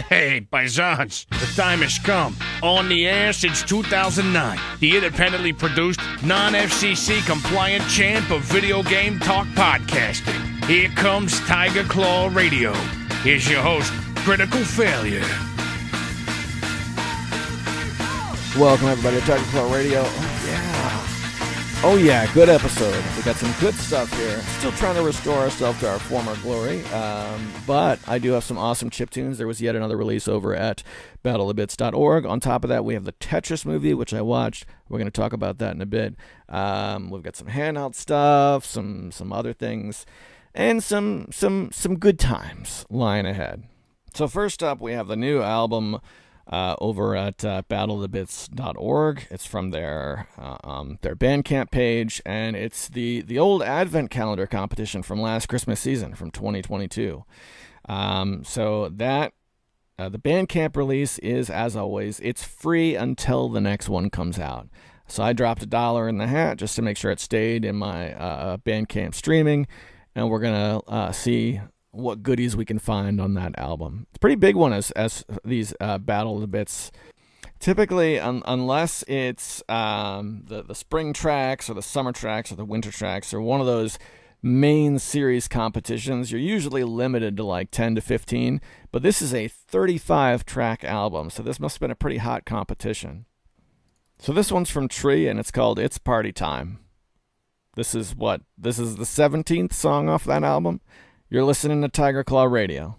Hey, paisans, the time has come. On the air since 2009, the independently produced, non-FCC compliant champ of video game talk podcasting. Here comes Tiger Claw Radio. Here's your host, Critical Failure. Welcome everybody to Tiger Claw Radio. Oh yeah, good episode. We got some good stuff here. Still trying to restore ourselves to our former glory, but I do have some awesome chiptunes. There was yet another release over at battleofbits.org. On top of that, we have the Tetris movie, which I watched. We're going to talk about that in a bit. We've got some handheld stuff, some other things, and some good times lying ahead. So first up, we have the new album over at battleofbits.org. It's from their Bandcamp page, and it's the old Advent calendar competition from last Christmas season, from 2022. So that the Bandcamp release is, as always, it's free until the next one comes out. So I dropped $1 in the hat just to make sure it stayed in my Bandcamp streaming, and we're gonna see what goodies we can find on that album. It's a pretty big one as these Battle of the Bits. Typically, unless it's the spring tracks or the summer tracks or the winter tracks or one of those main series competitions, you're usually limited to like 10 to 15. But this is a 35-track album, so this must have been a pretty hot competition. So this one's from Tree, and it's called It's Party Time. This is the 17th song off that album. You're listening to Tiger Claw Radio.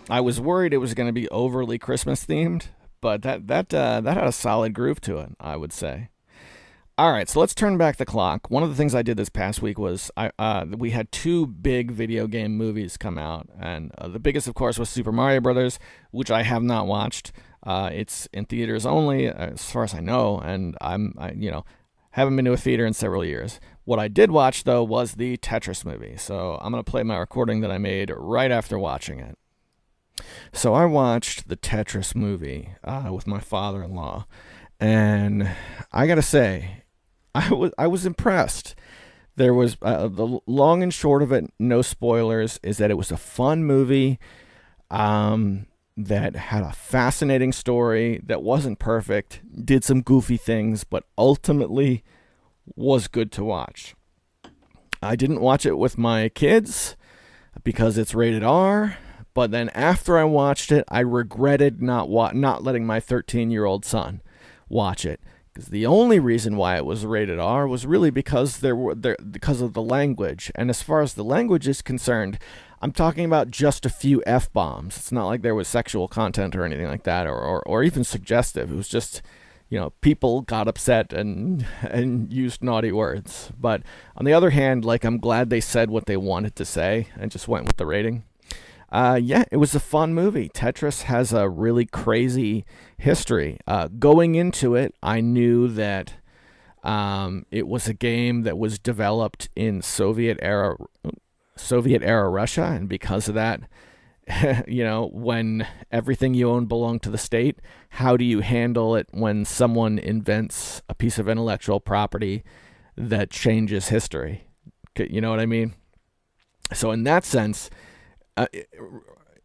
I was worried it was going to be overly Christmas themed, but that had a solid groove to it, I would say. All right, so let's turn back the clock. One of the things I did this past week was we had two big video game movies come out, and the biggest, of course, was Super Mario Brothers, which I have not watched. It's in theaters only, as far as I know, and haven't been to a theater in several years. What I did watch, though, was the Tetris movie. So I'm going to play my recording that I made right after watching it. So I watched the Tetris movie with my father-in-law, and I got to say, I was impressed. There was the long and short of it, no spoilers, is that it was a fun movie that had a fascinating story that wasn't perfect, did some goofy things, but ultimately was good to watch. I didn't watch it with my kids because it's rated R, but then after I watched it, I regretted not letting my 13-year-old son watch it. Because the only reason why it was rated R was really because because of the language. And as far as the language is concerned, I'm talking about just a few F-bombs. It's not like there was sexual content or anything like that, or even suggestive. It was just, people got upset and used naughty words. But on the other hand, I'm glad they said what they wanted to say and just went with the rating. It was a fun movie. Tetris has a really crazy history. Going into it, I knew that it was a game that was developed in Soviet era Russia, and because of that, when everything you own belonged to the state, how do you handle it when someone invents a piece of intellectual property that changes history? You know what I mean? So in that sense,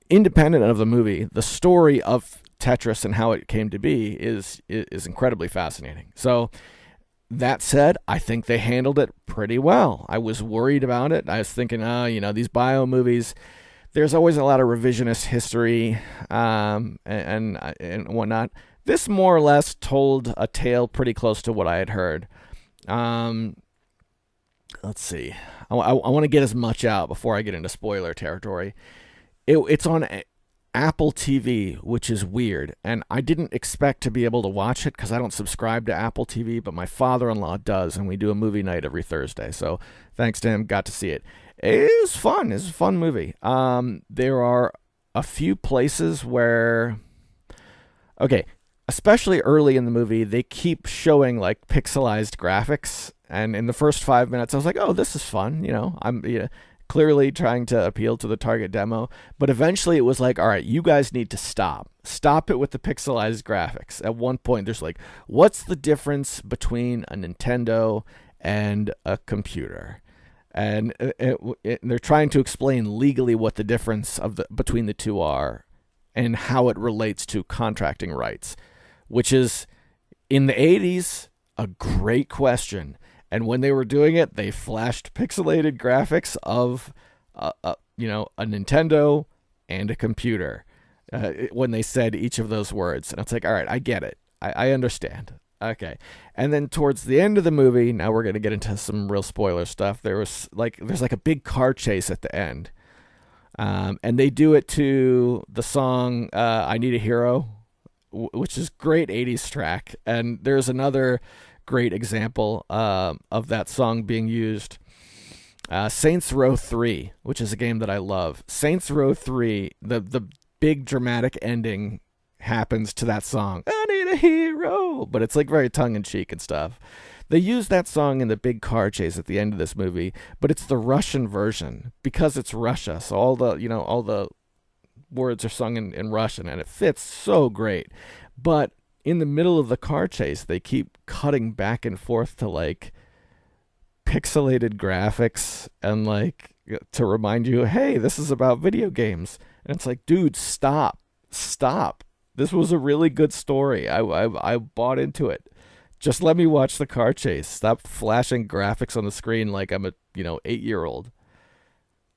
independent of the movie, the story of Tetris and how it came to be is incredibly fascinating. So that said, I think they handled it pretty well. I was worried about it. I was thinking, these bio movies, there's always a lot of revisionist history and whatnot. This more or less told a tale pretty close to what I had heard. Let's see. I want to get as much out before I get into spoiler territory. It's on Apple TV, which is weird, and I didn't expect to be able to watch it because I don't subscribe to Apple TV, but my father-in-law does, and we do a movie night every Thursday, so thanks to him, got to see it. It was fun. It's a fun movie. There are a few places where... Okay, especially early in the movie, they keep showing, pixelized graphics, and in the first 5 minutes, I was like, oh, this is fun. I'm clearly trying to appeal to the target demo. But eventually it was like, all right, you guys need to stop. Stop it with the pixelized graphics. At one point, there's what's the difference between a Nintendo and a computer? And they're trying to explain legally what the difference between the two are and how it relates to contracting rights, which is, in the 80s, a great question. And when they were doing it, they flashed pixelated graphics of, a Nintendo and a computer when they said each of those words. And it's like, all right, I get it. I understand. Okay. And then towards the end of the movie, now we're going to get into some real spoiler stuff. There's a big car chase at the end. And they do it to the song I Need a Hero, which is great 80s track. And there's another great example of that song being used. Saints Row 3, which is a game that I love. Saints Row 3, the big dramatic ending happens to that song. I need a hero, but it's very tongue-in-cheek and stuff. They use that song in the big car chase at the end of this movie, but it's the Russian version because it's Russia. So all the words are sung in Russian, and it fits so great. But in the middle of the car chase, they keep cutting back and forth to pixelated graphics and to remind you, hey, this is about video games. And it's like, dude, stop. This was a really good story. I bought into it. Just let me watch the car chase. Stop flashing graphics on the screen like I'm a 8-year-old.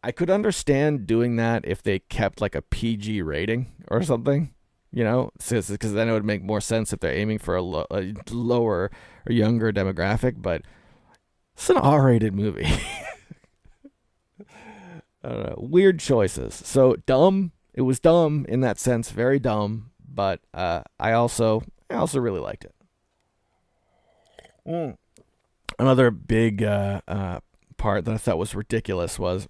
I could understand doing that if they kept a PG rating or something. Because then it would make more sense if they're aiming for a lower or younger demographic, but it's an R-rated movie. I don't know. Weird choices. So dumb. It was dumb in that sense, very dumb, but I also really liked it. Another big part that I thought was ridiculous was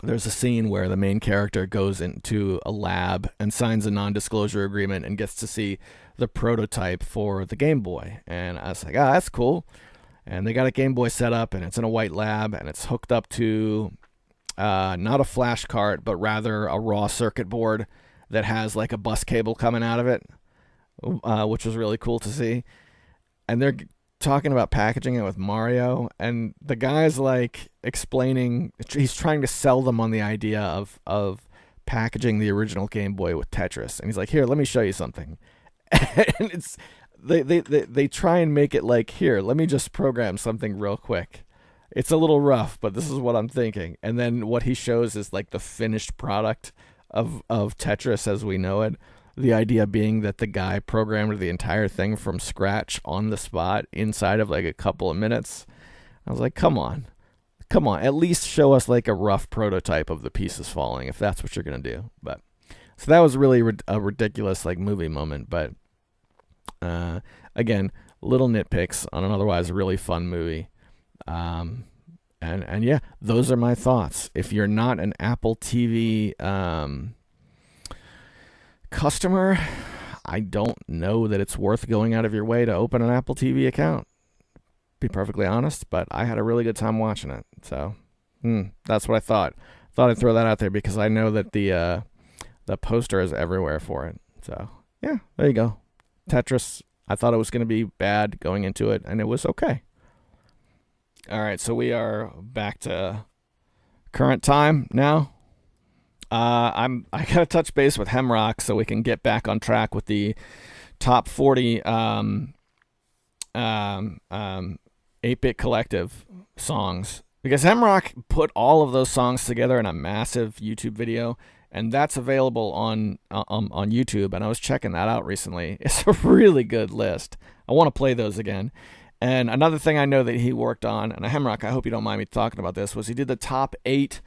there's a scene where the main character goes into a lab and signs a non-disclosure agreement and gets to see the prototype for the Game Boy. And I was like, that's cool. And they got a Game Boy set up, and it's in a white lab, and it's hooked up to not a flash cart, but rather a raw circuit board that has like a bus cable coming out of it, which was really cool to see. And they're talking about packaging it with Mario, and the guy's like explaining, he's trying to sell them on the idea of packaging the original Game Boy with Tetris. And he's like, here, let me show you something. And it's they try and make it like, here, let me just program something real quick. It's a little rough, but this is what I'm thinking. And then what he shows is like the finished product of Tetris as we know it. The idea being that the guy programmed the entire thing from scratch on the spot inside of like a couple of minutes. I was like, come on, at least show us like a rough prototype of the pieces falling if that's what you're going to do. But so that was really a ridiculous like movie moment. But again, little nitpicks on an otherwise really fun movie. And yeah, those are my thoughts. If you're not an Apple TV customer, I don't know that it's worth going out of your way to open an Apple TV account. Be perfectly honest, but I had a really good time watching it. So that's what I thought. Thought I'd throw that out there because I know that the poster is everywhere for it. So yeah, there you go. Tetris. I thought it was going to be bad going into it, and it was okay. All right, so we are back to current time now. I gotta touch base with Hemrock so we can get back on track with the top 40 8-Bit Collective songs, because Hemrock put all of those songs together in a massive YouTube video, and that's available on YouTube. And I was checking that out recently. It's a really good list. I want to play those again. And another thing I know that he worked on, and Hemrock, I hope you don't mind me talking about this, was he did the top 8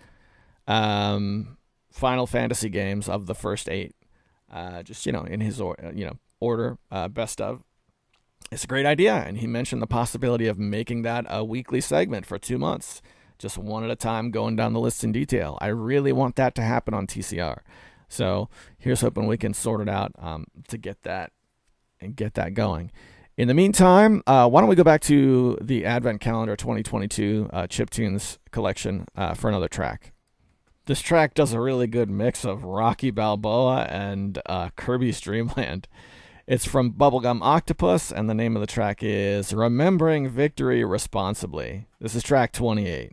Final Fantasy games of the first 8, just in his order, best of. It's a great idea, and he mentioned the possibility of making that a weekly segment for 2 months, just one at a time, going down the list in detail. I really want that to happen on TCR, so here's hoping we can sort it out to get that going. In the meantime, why don't we go back to the Advent Calendar 2022 Chiptunes collection for another track. This track does a really good mix of Rocky Balboa and Kirby's Dream Land. It's from Bubblegum Octopus, and the name of the track is Remembering Victory Responsibly. This is track 28.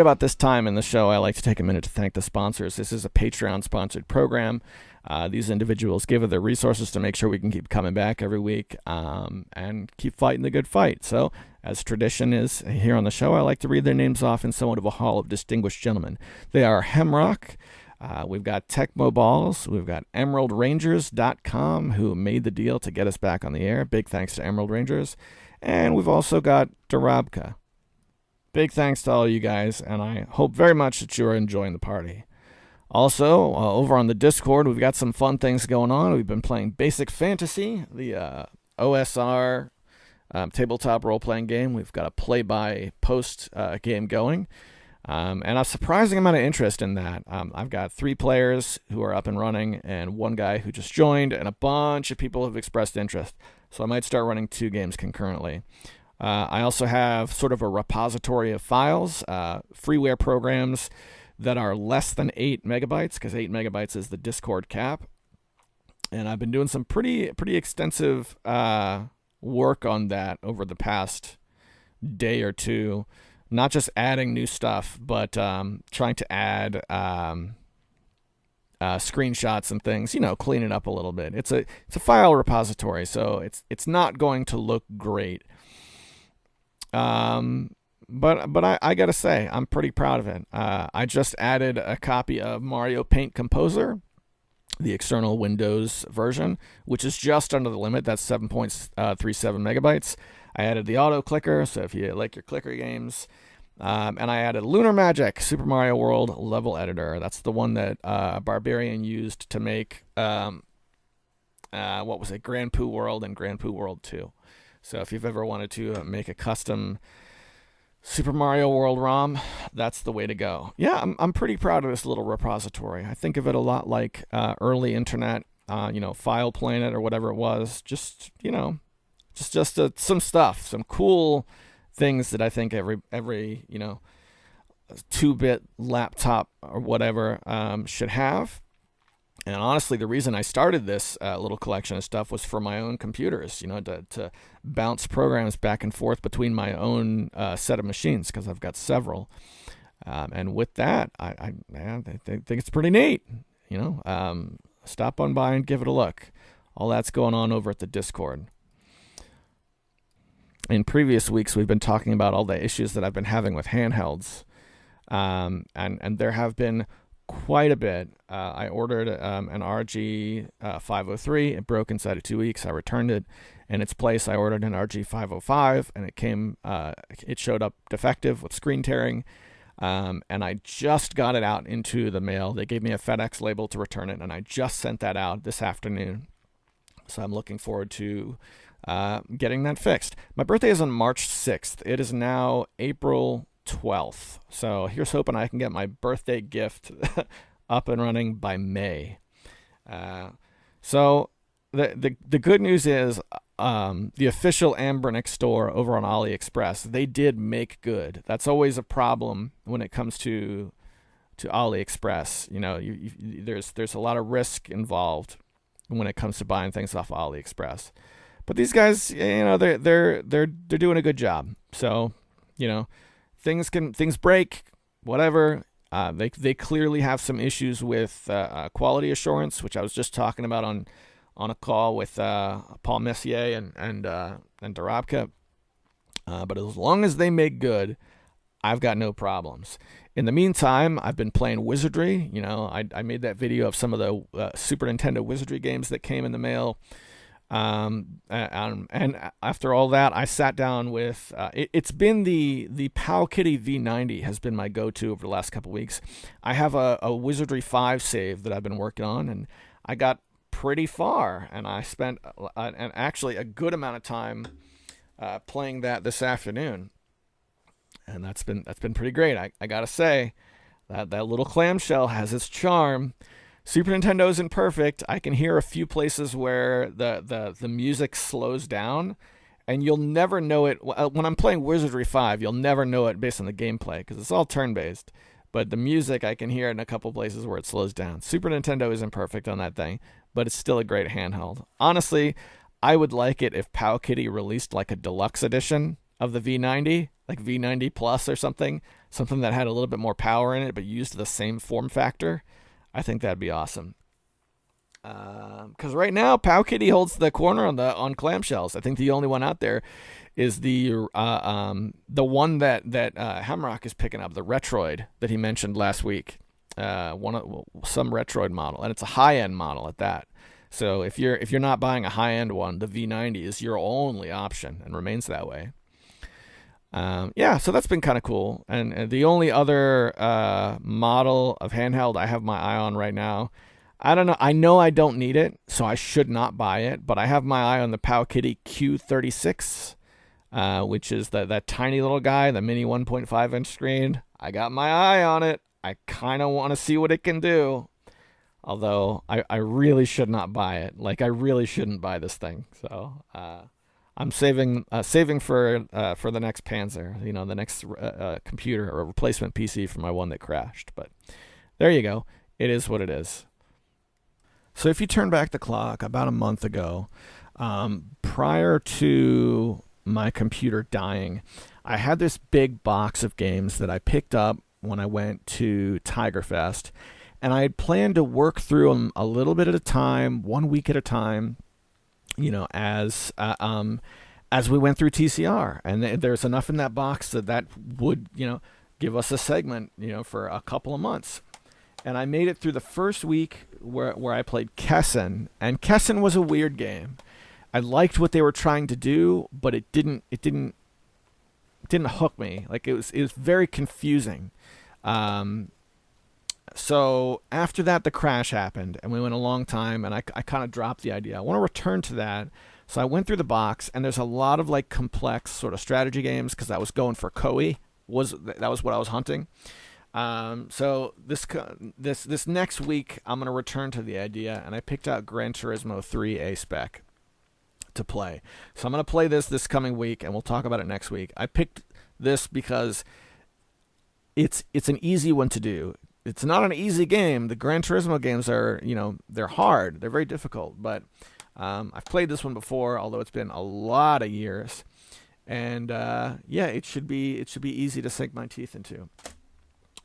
about this time in the show, I like to take a minute to thank the sponsors. This is a Patreon-sponsored program. These individuals give of their resources to make sure we can keep coming back every week and keep fighting the good fight. So, as tradition is here on the show, I like to read their names off in somewhat of a hall of distinguished gentlemen. They are Hemrock. We've got Tecmo Balls. We've got EmeraldRangers.com, who made the deal to get us back on the air. Big thanks to Emerald Rangers. And we've also got Darabka. Big thanks to all you guys, and I hope very much that you're enjoying the party. Also, over on the Discord, we've got some fun things going on. We've been playing Basic Fantasy, the OSR tabletop role-playing game. We've got a play-by-post game going, and a surprising amount of interest in that. I've got 3 players who are up and running, and 1 guy who just joined, and a bunch of people have expressed interest. So I might start running 2 games concurrently. I also have sort of a repository of files, freeware programs that are less than 8 megabytes, because 8 megabytes is the Discord cap. And I've been doing some pretty extensive work on that over the past day or two. Not just adding new stuff, but trying to add screenshots and things, clean it up a little bit. It's a file repository, so it's not going to look great. But I gotta say, I'm pretty proud of it. I just added a copy of Mario Paint Composer, the external Windows version, which is just under the limit. That's 7.37 megabytes. I added the auto clicker, so if you like your clicker games. And I added Lunar Magic, Super Mario World level editor. That's the one that Barbarian used to make, Grand Poo World and Grand Poo World 2. So if you've ever wanted to make a custom Super Mario World ROM, that's the way to go. Yeah, I'm pretty proud of this little repository. I think of it a lot like early internet, File Planet or whatever it was. Just some stuff, some cool things that I think every 2-bit laptop or whatever should have. And honestly, the reason I started this little collection of stuff was for my own computers, to bounce programs back and forth between my own set of machines, because I've got several. And with that, I think it's pretty neat. Stop on by and give it a look. All that's going on over at the Discord. In previous weeks, we've been talking about all the issues that I've been having with handhelds. And there have been quite a bit. I ordered an RG 503. It broke inside of 2 weeks. I returned it. In its place, I ordered an RG 505, and it came. It showed up defective with screen tearing, and I just got it out into the mail. They gave me a FedEx label to return it, and I just sent that out this afternoon. So I'm looking forward to getting that fixed. My birthday is on March 6th. It is now April 12th. So here's hoping I can get my birthday gift up and running by May. So the good news is the official Anbernic store over on AliExpress, they did make good. That's always a problem when it comes to AliExpress. There's a lot of risk involved when it comes to buying things off AliExpress. But these guys, they're doing a good job. So, things break, whatever. They clearly have some issues with quality assurance, which I was just talking about on a call with Paul Messier and Darabka. But as long as they make good, I've got no problems. In the meantime, I've been playing Wizardry. I made that video of some of the Super Nintendo Wizardry games that came in the mail. And after all that, I sat down with, it's been the Powkitty V90 has been my go-to over the last couple weeks. I have a Wizardry 5 save that I've been working on, and I got pretty far, and I spent actually a good amount of time playing that this afternoon. And that's been pretty great. I gotta say, that little clamshell has its charm. Super Nintendo isn't perfect. I can hear a few places where the music slows down, and you'll never know it. When I'm playing Wizardry 5, you'll never know it based on the gameplay, because it's all turn-based. But the music, I can hear in a couple places where it slows down. Super Nintendo isn't perfect on that thing, but it's still a great handheld. Honestly, I would like it if Powkitty released like a deluxe edition of the V90, like V90 Plus or something that had a little bit more power in it but used the same form factor, I think that'd be awesome. Because right now, Powkiddy holds the corner on clamshells. I think the only one out there is the one that Hemrock is picking up, the Retroid that he mentioned last week. Some Retroid model, and it's a high-end model at that. So if you're not buying a high-end one, the V90 is your only option and remains that way. So that's been kind of cool. And the only other model of handheld I have my eye on right now, I don't know. I know I don't need it, so I should not buy it. But I have my eye on the Powkiddy Q36, which is that tiny little guy, the mini 1.5-inch screen. I got my eye on it. I kind of want to see what it can do. Although I really should not buy it. Like, I really shouldn't buy this thing. So I'm saving for the next Panzer, the next computer or replacement PC for my one that crashed. But there you go. It is what it is. So if you turn back the clock about a month ago, prior to my computer dying, I had this big box of games that I picked up when I went to Tigerfest, and I had planned to work through them a little bit at a time, 1 week at a time, as we went through TCR. And there's enough in that box that would, give us a segment, for a couple of months. And I made it through the first week where I played Kessen, and Kessen was a weird game. I liked what they were trying to do, but it didn't hook me. Like, it was very confusing. So after that, the crash happened, and we went a long time, and I kind of dropped the idea. I want to return to that. So I went through the box, and there's a lot of like complex sort of strategy games because I was going for Koei. That was what I was hunting. So this next week, I'm going to return to the idea, and I picked out Gran Turismo 3 A-Spec to play. So I'm going to play this coming week, and we'll talk about it next week. I picked this because it's an easy one to do. It's not an easy game. The Gran Turismo games are, they're hard. They're very difficult, but I've played this one before, although it's been a lot of years. And it should be easy to sink my teeth into.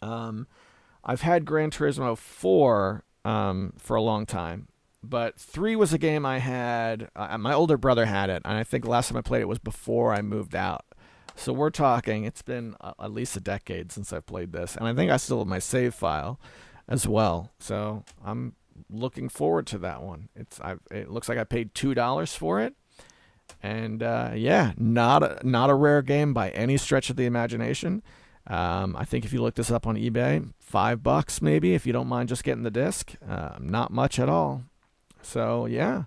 I've had Gran Turismo 4 for a long time, but 3 was a game I had. My older brother had it, and I think the last time I played it was before I moved out. So we're talking, it's been at least a decade since I've played this, and I think I still have my save file as well. So I'm looking forward to that one. It looks like I paid $2 for it, and not a rare game by any stretch of the imagination. I think if you look this up on eBay, $5 maybe, if you don't mind just getting the disc. Not much at all. So yeah.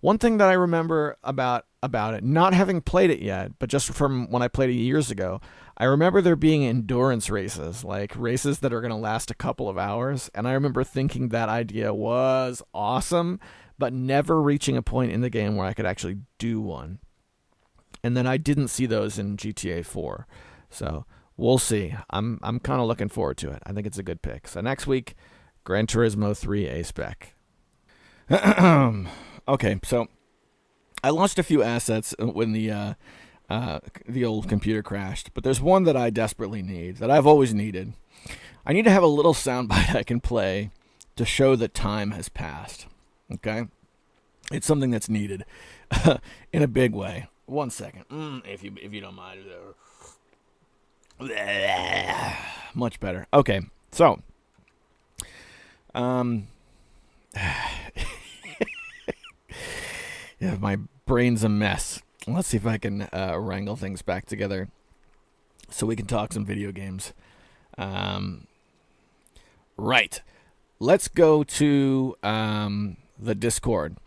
One thing that I remember about it, not having played it yet, but just from when I played it years ago, I remember there being endurance races, like races that are going to last a couple of hours. And I remember thinking that idea was awesome, but never reaching a point in the game where I could actually do one. And then I didn't see those in GTA 4. So we'll see. I'm kind of looking forward to it. I think it's a good pick. So next week, Gran Turismo 3 A-Spec. Okay, so I lost a few assets when the old computer crashed, but there's one that I desperately need, that I've always needed. I need to have a little soundbite I can play to show that time has passed. Okay? It's something that's needed in a big way. 1 second, if you don't mind. Much better. Okay, so yeah, my brain's a mess. Let's see if I can wrangle things back together so we can talk some video games. Right. Let's go to the Discord.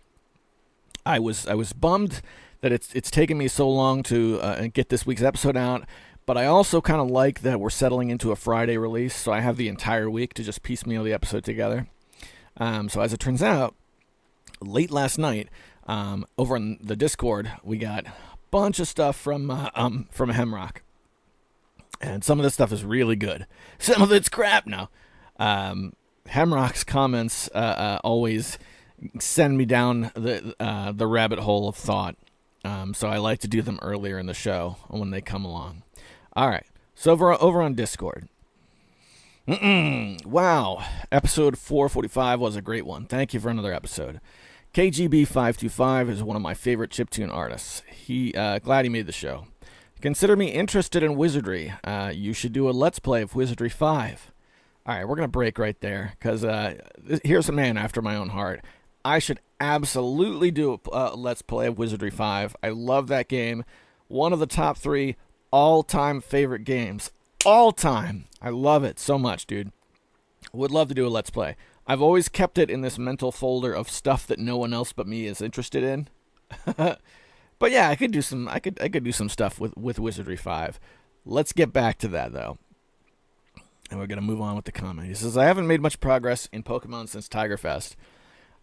I was bummed that it's taken me so long to get this week's episode out, but I also kind of like that we're settling into a Friday release, so I have the entire week to just piecemeal the episode together. So as it turns out, late last night, over on the Discord, we got a bunch of stuff from Hemrock, and some of this stuff is really good. Some of it's crap now. Hemrock's comments always send me down the rabbit hole of thought, So I like to do them earlier in the show when they come along. All right. So over on Discord. Wow. Episode 445 was a great one. Thank you for another episode. KGB525 is one of my favorite chiptune artists. Glad he made the show. Consider me interested in wizardry. You should do a Let's Play of Wizardry 5. All right, we're going to break right there, because here's a man after my own heart. I should absolutely do a Let's Play of Wizardry 5. I love that game. One of the top 3 all-time favorite games. All time. I love it so much, dude. Would love to do a Let's Play. I've always kept it in this mental folder of stuff that no one else but me is interested in. But yeah, I could do some stuff with Wizardry 5. Let's get back to that though. And we're gonna move on with the comment. He says, I haven't made much progress in Pokemon since Tiger Fest.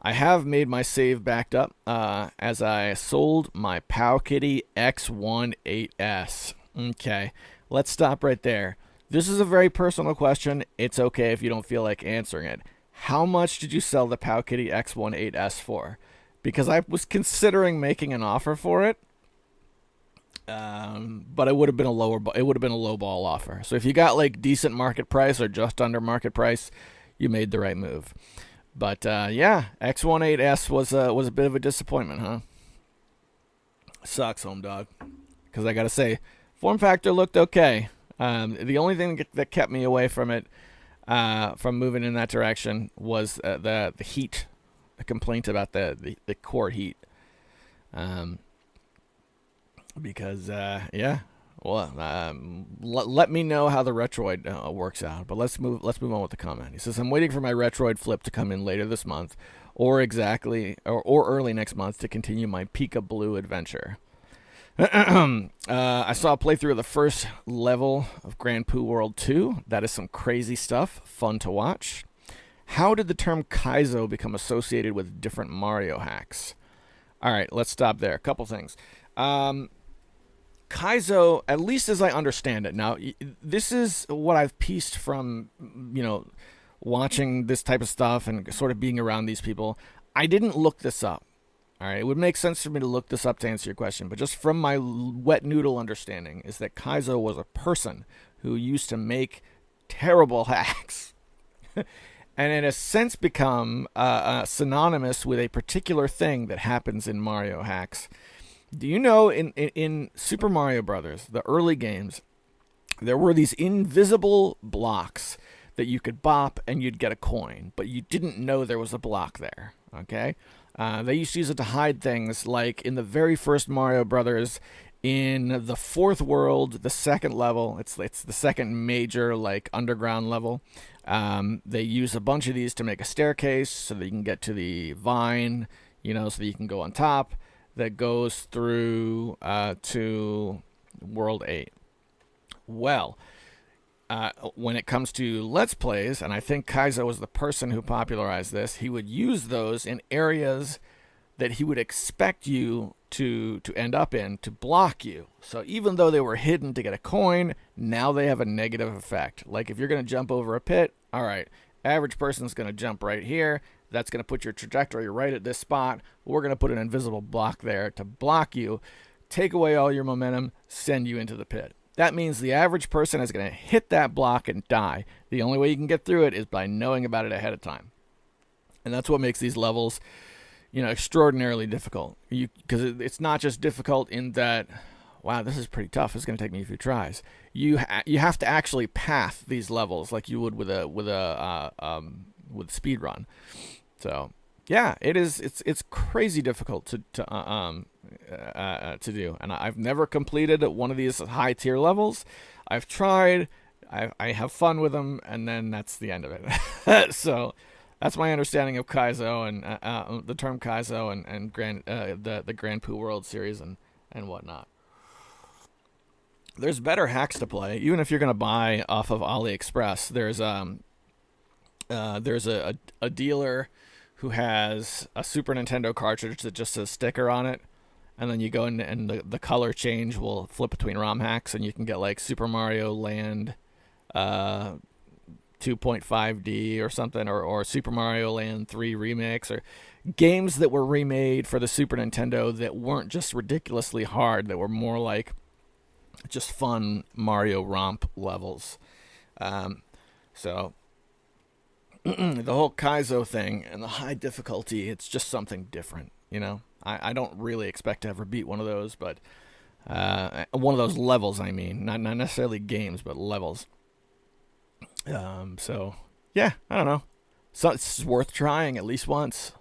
I have made my save backed up as I sold my Powkiddy X18S. Okay, let's stop right there. This is a very personal question. It's okay if you don't feel like answering it. How much did you sell the Powkiddy X18S for? Because I was considering making an offer for it, but it would have been a low ball offer. So if you got like decent market price or just under market price, you made the right move. But yeah, X18S was a bit of a disappointment, huh? Sucks, home dog. Because I gotta say, form factor looked okay. The only thing that kept me away from it, from moving in that direction, was the heat, a complaint about the core heat. Because yeah, well, let me know how the Retroid works out. But let's move on with the comment. He says, I'm waiting for my Retroid flip to come in later this month, or early next month, to continue my Pika Blue adventure. I saw a playthrough of the first level of Grand Poo World 2. That is some crazy stuff. Fun to watch. How did the term Kaizo become associated with different Mario hacks? All right, let's stop there. A couple things. Kaizo, at least as I understand it. Now, this is what I've pieced from, watching this type of stuff and sort of being around these people. I didn't look this up. All right, it would make sense for me to look this up to answer your question, but just from my wet noodle understanding is that Kaizo was a person who used to make terrible hacks and in a sense become synonymous with a particular thing that happens in Mario hacks. Do you know in Super Mario Brothers, the early games, there were these invisible blocks that you could bop and you'd get a coin, but you didn't know there was a block there, okay? They used to use it to hide things, like in the very first Mario Brothers, in the fourth world, the second level, it's the second major like underground level. They use a bunch of these to make a staircase so that you can get to the vine, so that you can go on top, that goes through to World 8. Well, when it comes to Let's Plays, and I think Kaizo was the person who popularized this, he would use those in areas that he would expect you to end up in to block you. So even though they were hidden to get a coin, now they have a negative effect. Like if you're going to jump over a pit, all right, average person's going to jump right here. That's going to put your trajectory right at this spot. We're going to put an invisible block there to block you, take away all your momentum, send you into the pit. That means the average person is going to hit that block and die. The only way you can get through it is by knowing about it ahead of time. And that's what makes these levels, extraordinarily difficult. Because it's not just difficult in that, wow, this is pretty tough. It's going to take me a few tries. You have to actually path these levels like you would with speed run. So yeah, it's crazy difficult to do, and I've never completed one of these high tier levels. I've tried, I have fun with them, and then that's the end of it. So that's my understanding of Kaizo and the term Kaizo and the Grand Poo World series and whatnot. There's better hacks to play, even if you're going to buy off of AliExpress. There's a dealer who has a Super Nintendo cartridge that just says sticker on it, and then you go in and the color change will flip between ROM hacks, and you can get like Super Mario Land 2.5D or something, or Super Mario Land 3 Remix, or games that were remade for the Super Nintendo that weren't just ridiculously hard, that were more like just fun Mario romp levels. So the whole Kaizo thing and the high difficulty, it's just something different, you know? I don't really expect to ever beat one of those, but one of those levels, I mean. Not necessarily games, but levels. So, yeah, I don't know. So it's worth trying at least once.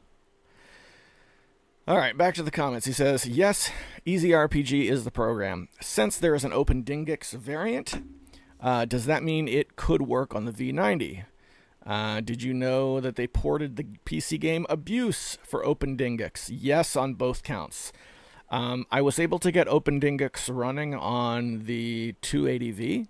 All right, back to the comments. He says, yes, Easy RPG is the program. Since there is an OpenDingix variant, does that mean it could work on the V90? Did you know that they ported the PC game Abuse for OpenDingix? Yes, on both counts. I was able to get OpenDingix running on the 280V.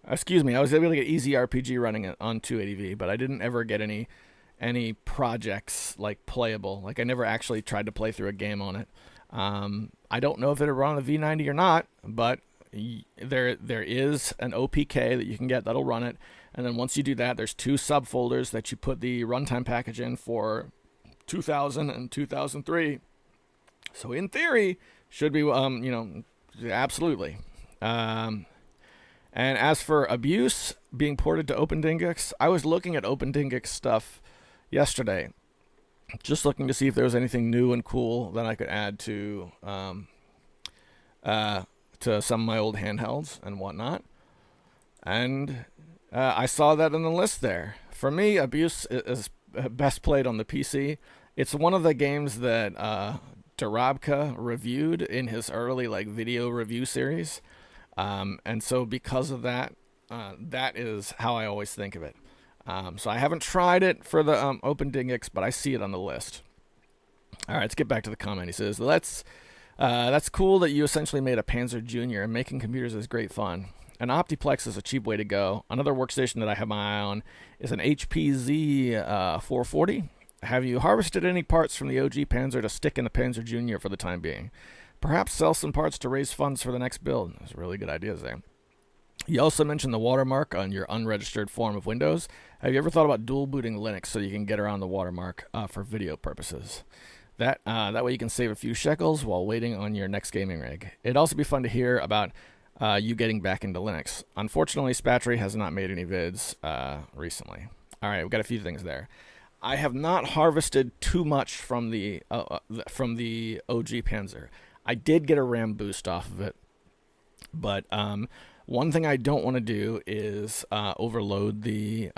Excuse me, I was able to get Easy RPG running on 280V, but I didn't ever get any projects like playable. Like I never actually tried to play through a game on it. I don't know if it'll run on the V90 or not, but there is an OPK that you can get that'll run it. And then once you do that, there's 2 subfolders that you put the runtime package in for 2000 and 2003. So in theory, should be absolutely. And as for Abuse being ported to OpenDingix, I was looking at OpenDingix stuff yesterday, just looking to see if there was anything new and cool that I could add to some of my old handhelds and whatnot. And I saw that in the list there. For me, Abuse is best played on the PC. It's one of the games that Darabka reviewed in his early video review series. And so because of that, that is how I always think of it. So I haven't tried it for the OpenDingix, but I see it on the list. All right, let's get back to the comment. He says, that's cool that you essentially made a Panzer Jr. and making computers is great fun. An Optiplex is a cheap way to go. Another workstation that I have my eye on is an HP Z440. Have you harvested any parts from the OG Panzer to stick in the Panzer Jr. for the time being? Perhaps sell some parts to raise funds for the next build. Those are really good ideas there. You also mentioned the watermark on your unregistered form of Windows. Have you ever thought about dual booting Linux so you can get around the watermark for video purposes? That way you can save a few shekels while waiting on your next gaming rig. It'd also be fun to hear about you getting back into Linux. Unfortunately, Spatry has not made any vids recently. All right, we've got a few things there. I have not harvested too much from the OG Panzer. I did get a RAM boost off of it, but one thing I don't want to do is overload the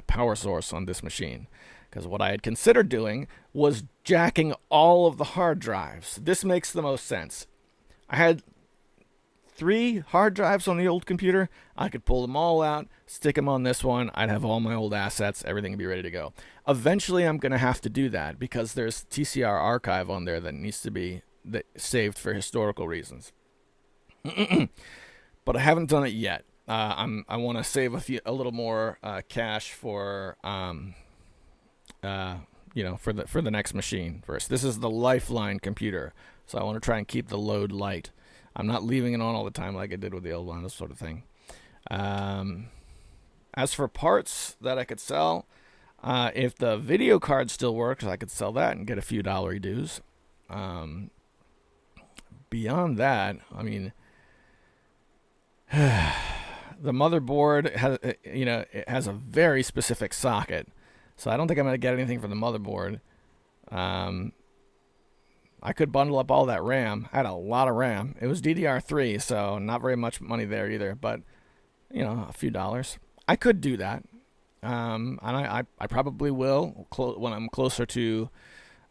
power source on this machine, because what I had considered doing was jacking all of the hard drives. This makes the most sense. I had 3 hard drives on the old computer. I could pull them all out, stick them on this one. I'd have all my old assets. Everything would be ready to go. Eventually, I'm going to have to do that because there's TCR archive on there that needs to be saved for historical reasons. But I haven't done it yet. I want to save a little more cash for for the next machine first. This is the Lifeline computer, so I want to try and keep the load light. I'm not leaving it on all the time like I did with the old one, this sort of thing. As for parts that I could sell, if the video card still works, I could sell that and get a few dollar dues. Beyond that, I mean, the motherboard has a very specific socket, so I don't think I'm going to get anything for the motherboard. I could bundle up all that RAM. I had a lot of RAM. It was DDR3, so not very much money there either, but a few dollars. I could do that, and I probably will when I'm closer to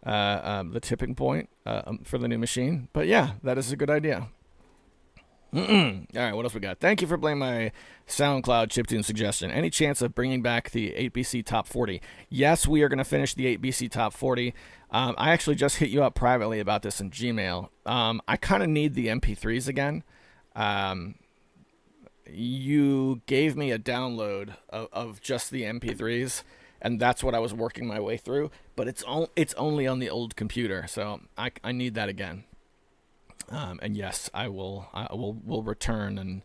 the tipping point for the new machine. But yeah, that is a good idea. All right, what else we got? Thank you for playing my SoundCloud chiptune suggestion. Any chance of bringing back the 8BC Top 40? Yes, we are going to finish the 8BC Top 40. I actually just hit you up privately about this in Gmail. I kind of need the MP3s again. You gave me a download of just the MP3s, and that's what I was working my way through. But it's only on the old computer, so I need that again. And yes, I will return, and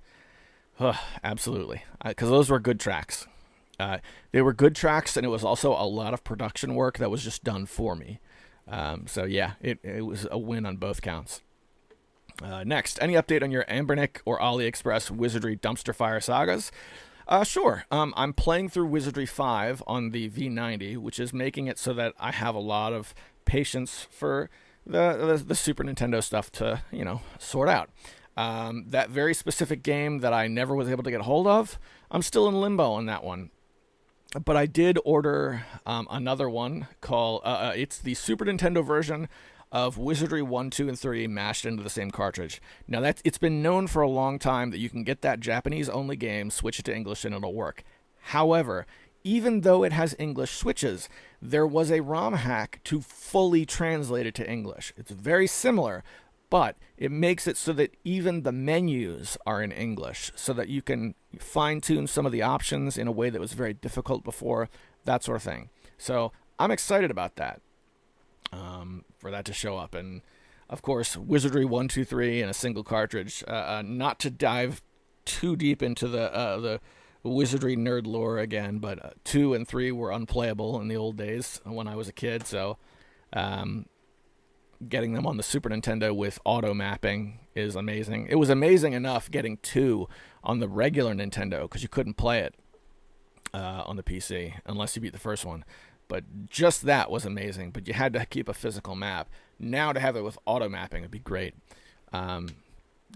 absolutely, because those were good tracks. They were good tracks, and it was also a lot of production work that was just done for me. So yeah, it was a win on both counts. Next, any update on your Anbernic or AliExpress Wizardry dumpster fire sagas? Sure. I'm playing through Wizardry 5 on the V90, which is making it so that I have a lot of patience for the Super Nintendo stuff to, sort out. That very specific game that I never was able to get a hold of, I'm still in limbo on that one. But I did order another one called, it's the Super Nintendo version of Wizardry 1, 2, and 3 mashed into the same cartridge. Now, it's been known for a long time that you can get that Japanese-only game, switch it to English, and it'll work. However, even though it has English switches, there was a ROM hack to fully translate it to English. It's very similar, but it makes it so that even the menus are in English, so that you can fine-tune some of the options in a way that was very difficult before, that sort of thing. So I'm excited about that. For that to show up. And of course, Wizardry 1, 2, 3 in a single cartridge. Not to dive too deep into the Wizardry nerd lore again, but 2 and 3 were unplayable in the old days when I was a kid. So getting them on the Super Nintendo with auto mapping is amazing. It was amazing enough getting 2 on the regular Nintendo because you couldn't play it on the PC unless you beat the first one. But just that was amazing. But you had to keep a physical map. Now to have it with auto mapping would be great. I'm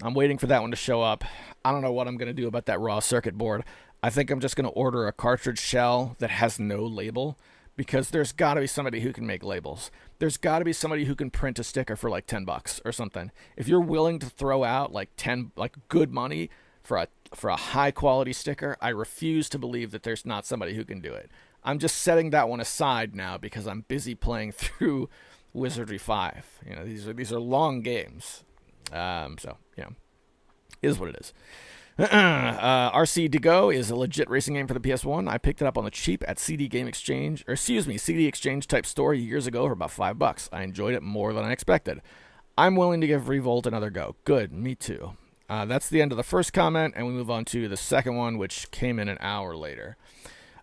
waiting for that one to show up. I don't know what I'm going to do about that raw circuit board. I think I'm just going to order a cartridge shell that has no label, because there's got to be somebody who can make labels. There's got to be somebody who can print a sticker for like $10 or something. If you're willing to throw out like good money for a high quality sticker, I refuse to believe that there's not somebody who can do it. I'm just setting that one aside now because I'm busy playing through Wizardry 5. These are long games. So, is what it is. RC To Go is a legit racing game for the PS1. I picked it up on the cheap at CD Exchange type store years ago for about $5. I enjoyed it more than I expected. I'm willing to give Revolt another go. Good, me too. That's the end of the first comment, and we move on to the second one, which came in an hour later.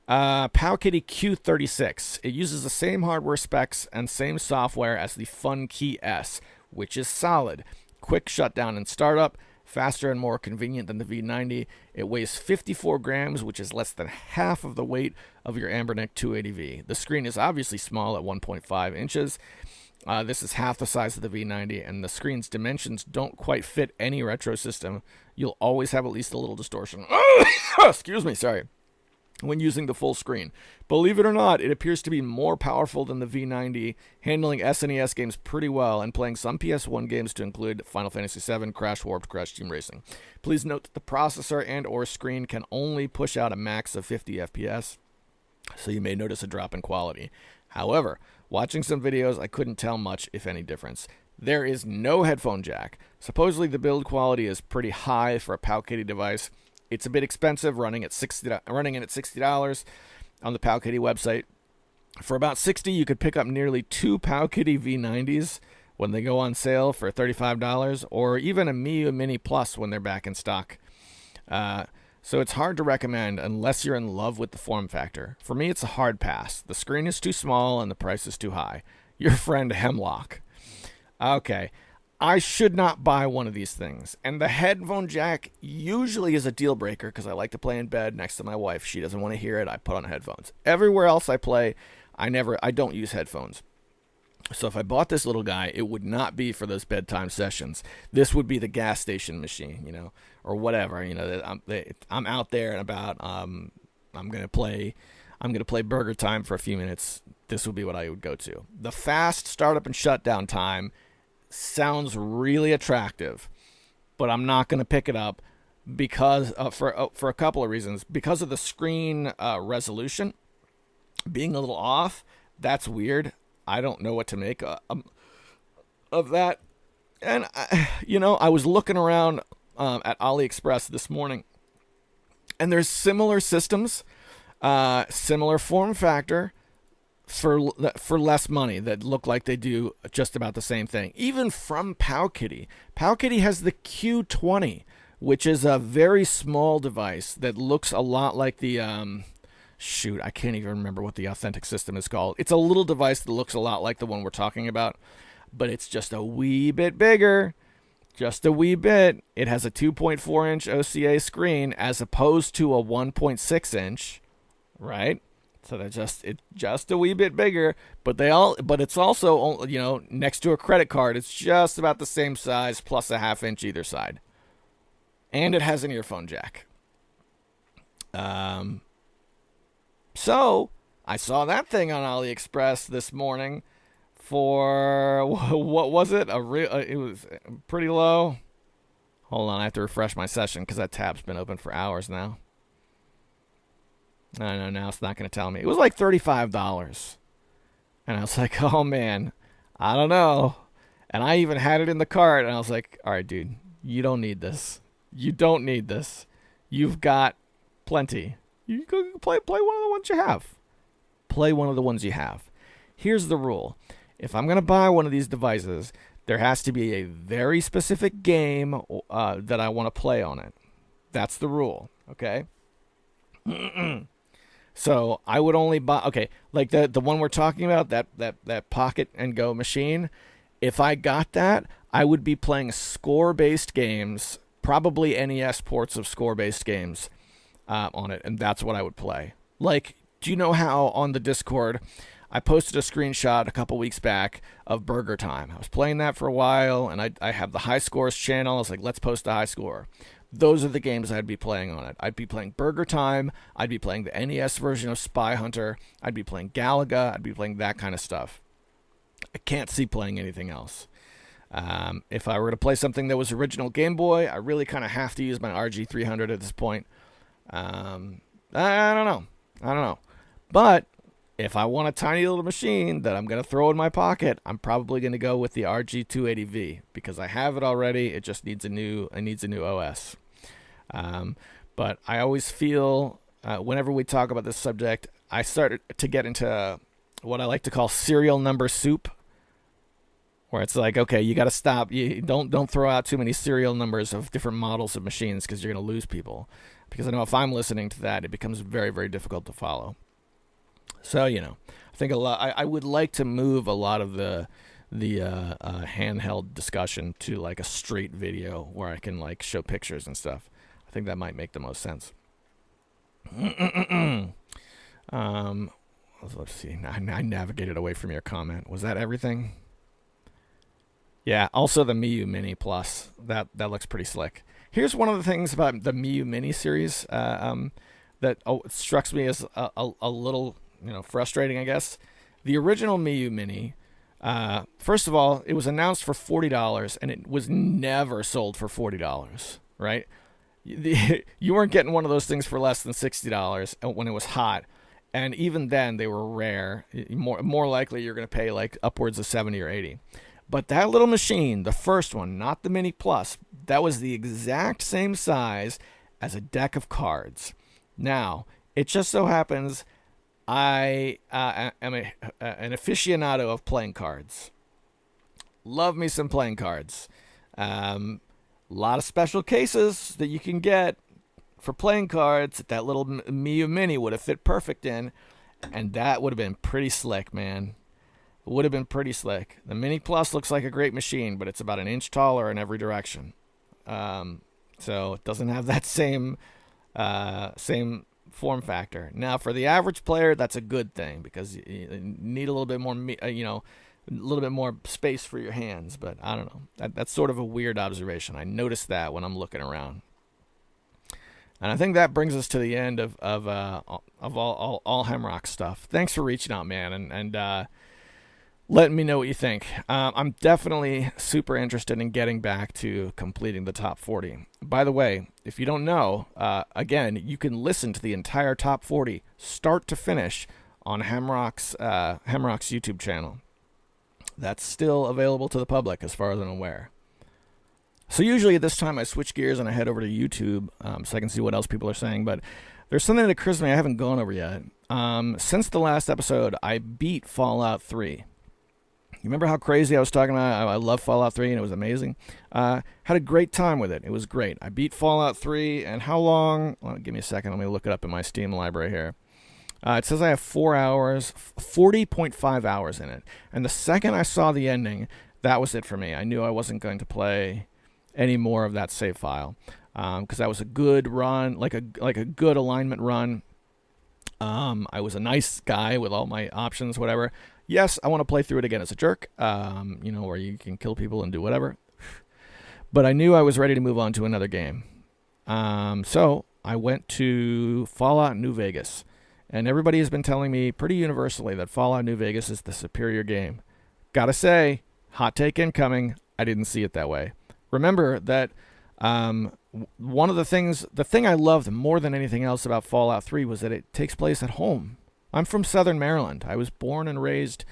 Powkiddy Q36. It uses the same hardware specs and same software as the FunKey S, which is solid. Quick shutdown and startup, faster and more convenient than the V90. It weighs 54 grams, which is less than half of the weight of your Anbernic 280V. The screen is obviously small at 1.5 inches. This is half the size of the V90, and the screen's dimensions don't quite fit any retro system. You'll always have at least a little distortion. Excuse me, sorry. When using the full screen. Believe it or not, it appears to be more powerful than the V90, handling SNES games pretty well and playing some PS1 games to include Final Fantasy VII, Crash Warped, Crash Team Racing. Please note that the processor and or screen can only push out a max of 50 FPS, so you may notice a drop in quality. However, watching some videos, I couldn't tell much, if any, difference. There is no headphone jack. Supposedly the build quality is pretty high for a Powkiddy device. It's a bit expensive, running in at $60 on the Powkiddy website. For about $60, you could pick up nearly 2 Powkiddy V90s when they go on sale for $35, or even a Mii Mini Plus when they're back in stock. So it's hard to recommend unless you're in love with the form factor. For me, it's a hard pass. The screen is too small and the price is too high. Your friend Hemlock. Okay. I should not buy one of these things. And the headphone jack usually is a deal breaker because I like to play in bed next to my wife. She doesn't want to hear it. I put on headphones. Everywhere else I play, I don't use headphones. So if I bought this little guy, it would not be for those bedtime sessions. This would be the gas station machine, or whatever. I'm out there and about. I'm gonna play Burger Time for a few minutes. This would be what I would go to. The fast startup and shutdown time sounds really attractive, but I'm not going to pick it up because for a couple of reasons. Because of the screen resolution being a little off, that's weird. I don't know what to make of that. And I was looking around at AliExpress this morning, and there's similar systems, similar form factor, for less money that look like they do just about the same thing. Even from Powkiddy. Powkiddy has the Q20, which is a very small device that looks a lot like the shoot, I can't even remember what the Authentic system is called. It's a little device that looks a lot like the one we're talking about, but it's just a wee bit bigger. Just a wee bit. It has a 2.4-inch OCA screen as opposed to a 1.6-inch, right? So it's just a wee bit bigger, but it's also, next to a credit card. It's just about the same size plus a half-inch either side, and it has an earphone jack. So I saw that thing on AliExpress this morning for, what was it? It was pretty low. Hold on, I have to refresh my session because that tab's been open for hours now. I know, now it's not going to tell me. It was like $35. And I was like, oh man, I don't know. And I even had it in the cart, and I was like, all right, dude, you don't need this. You don't need this. You've got plenty. You go play one of the ones you have. Play one of the ones you have. Here's the rule. If I'm going to buy one of these devices, there has to be a very specific game that I want to play on it. That's the rule, okay? So I would only buy, okay, like the one we're talking about, that Pocket and Go machine. If I got that, I would be playing score-based games, probably NES ports of score-based games on it, and that's what I would play. Like, do you know how on the Discord I posted a screenshot a couple weeks back of Burger Time? I was playing that for a while, and I have the high scores channel. I was like, let's post a high score. Those are the games I'd be playing on it. I'd be playing Burger Time. I'd be playing the NES version of Spy Hunter. I'd be playing Galaga. I'd be playing that kind of stuff. I can't see playing anything else. If I were to play something that was original Game Boy, I really kind of have to use my RG300 at this point. I don't know. But if I want a tiny little machine that I'm going to throw in my pocket, I'm probably going to go with the RG280V because I have it already. It just needs a new OS. But I always feel whenever we talk about this subject, I start to get into what I like to call serial number soup, where it's like, okay, you got to stop. You don't throw out too many serial numbers of different models of machines because you're going to lose people. Because I know if I'm listening to that, it becomes very, very difficult to follow. So, I think a lot. I would like to move a lot of the handheld discussion to like a straight video where I can like show pictures and stuff. I think that might make the most sense. Let's see. I navigated away from your comment. Was that everything? Yeah. Also, the Miu Mini Plus. That looks pretty slick. Here's one of the things about the Miu Mini series that strikes me as a little frustrating, I guess. The original Miu Mini, first of all, it was announced for $40, and it was never sold for $40, right? You weren't getting one of those things for less than $60 when it was hot, and even then, they were rare. More likely, you're going to pay like upwards of $70 or $80. But that little machine, the first one, not the Mini Plus, that was the exact same size as a deck of cards. Now, it just so happens I am an aficionado of playing cards. Love me some playing cards. A lot of special cases that you can get for playing cards that little Miu Mini would have fit perfect in, and that would have been pretty slick, man. It would have been pretty slick. The Mini Plus looks like a great machine, but it's about an inch taller in every direction. So it doesn't have that same form factor. Now, for the average player, that's a good thing because you need a little bit more, a little bit more space for your hands. But I don't know. That's sort of a weird observation. I noticed that when I'm looking around. And I think that brings us to the end of all Hemrock stuff. Thanks for reaching out, man, and letting me know what you think. I'm definitely super interested in getting back to completing the top 40. By the way, if you don't know, again, you can listen to the entire top 40, start to finish, on Hemrock's YouTube channel. That's still available to the public, as far as I'm aware. So usually at this time, I switch gears and I head over to YouTube so I can see what else people are saying. But there's something that occurs to me I haven't gone over yet. Since the last episode, I beat Fallout 3. You remember how crazy I was talking about? I love Fallout 3 and it was amazing. Had a great time with it. It was great. I beat Fallout 3 and how long? Well, give me a second. Let me look it up in my Steam library here. It says I have 4 hours, 40.5 hours in it. And the second I saw the ending, that was it for me. I knew I wasn't going to play any more of that save file, because that was a good run, like a good alignment run. I was a nice guy with all my options, whatever. Yes, I want to play through it again as a jerk, where you can kill people and do whatever. But I knew I was ready to move on to another game. So I went to Fallout New Vegas. And everybody has been telling me pretty universally that Fallout New Vegas is the superior game. Gotta say, hot take incoming, I didn't see it that way. Remember that one of the thing I loved more than anything else about Fallout 3 was that it takes place at home. I'm from Southern Maryland. I was born and raised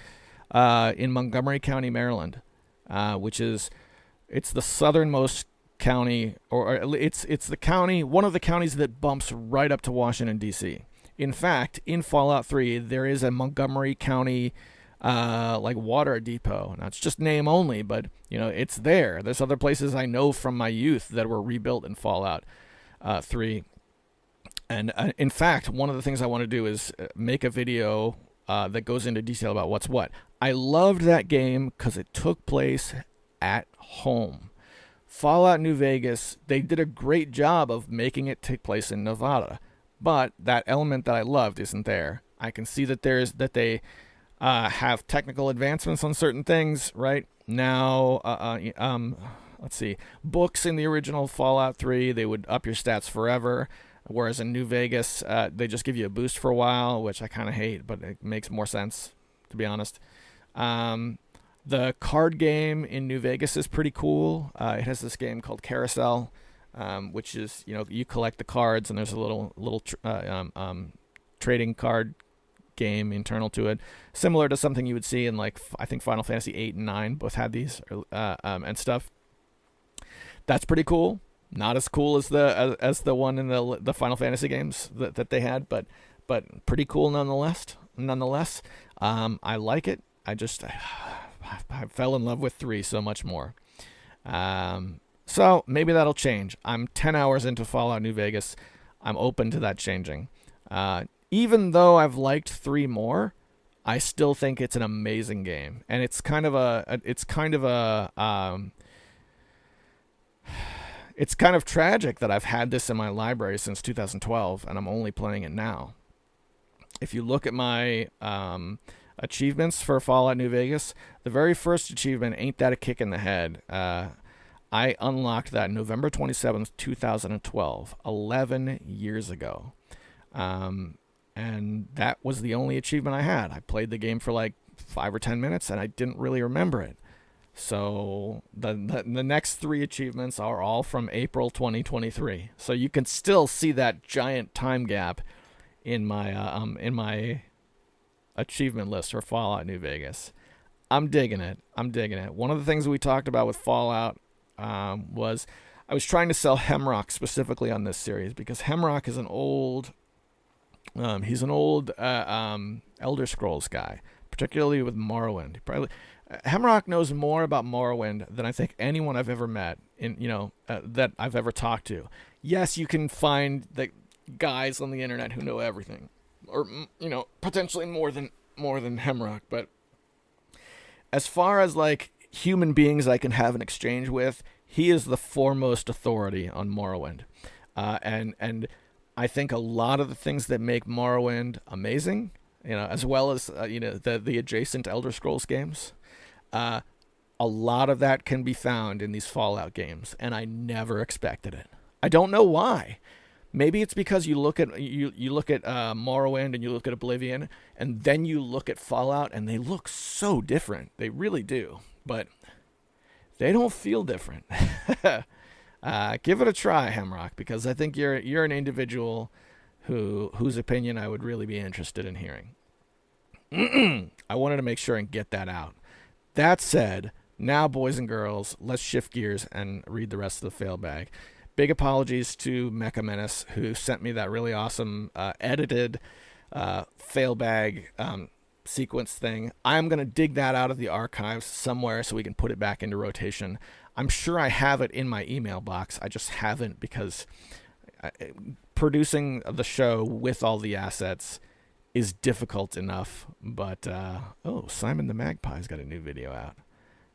in Montgomery County, Maryland, it's the southernmost county, or it's the county, one of the counties that bumps right up to Washington, D.C. In fact, in Fallout 3, there is a Montgomery County water depot. Now, it's just name only, but it's there. There's other places I know from my youth that were rebuilt in Fallout 3. And in fact, one of the things I want to do is make a video that goes into detail about what's what. I loved that game because it took place at home. Fallout New Vegas, they did a great job of making it take place in Nevada. But that element that I loved isn't there. I can see that they have technical advancements on certain things right now. Let's see, books in the original Fallout 3, they would up your stats forever, whereas in New Vegas, they just give you a boost for a while, which I kind of hate, but it makes more sense, to be honest. The card game in New Vegas is pretty cool. It has this game called Carousel, which is, you collect the cards, and there's a little trading card game internal to it, similar to something you would see in, I think Final Fantasy 8 and 9 both had these, and stuff. That's pretty cool. Not as cool as the one in the Final Fantasy games that they had, but pretty cool nonetheless. I like it. I fell in love with 3 so much more. So maybe that'll change. I'm 10 hours into Fallout New Vegas. I'm open to that changing. Even though I've liked 3 more, I still think it's an amazing game, and it's kind of tragic that I've had this in my library since 2012, and I'm only playing it now. If you look at my achievements for Fallout New Vegas, the very first achievement, Ain't That a Kick in the Head, I unlocked that November 27th, 2012, 11 years ago. And that was the only achievement I had. I played the game for 5 or 10 minutes, and I didn't really remember it. So the next 3 achievements are all from April 2023. So you can still see that giant time gap in my achievement list for Fallout New Vegas. I'm digging it. One of the things we talked about with Fallout was I was trying to sell Hemrock specifically on this series, because Hemrock is an old Elder Scrolls guy, particularly with Morrowind. Hemrock knows more about Morrowind than I think anyone I've ever met that I've ever talked to. Yes, you can find the guys on the internet who know everything, or potentially more than Hemrock, but as far as human beings I can have an exchange with, he is the foremost authority on Morrowind. And I think a lot of the things that make Morrowind amazing, as well as the adjacent Elder Scrolls games, a lot of that can be found in these Fallout games, and I never expected it. I don't know why. Maybe it's because you look at Morrowind and you look at Oblivion, and then you look at Fallout, and they look so different. They really do, but they don't feel different. Give it a try, Hemrock, because I think you're an individual whose opinion I would really be interested in hearing. I wanted to make sure and get that out. That said, now, boys and girls, let's shift gears and read the rest of the fail bag. Big apologies to Mecha Menace, who sent me that really awesome edited fail bag sequence thing. I'm going to dig that out of the archives somewhere so we can put it back into rotation. I'm sure I have it in my email box. I just haven't, because producing the show with all the assets is difficult enough. But, Simon the Magpie's got a new video out.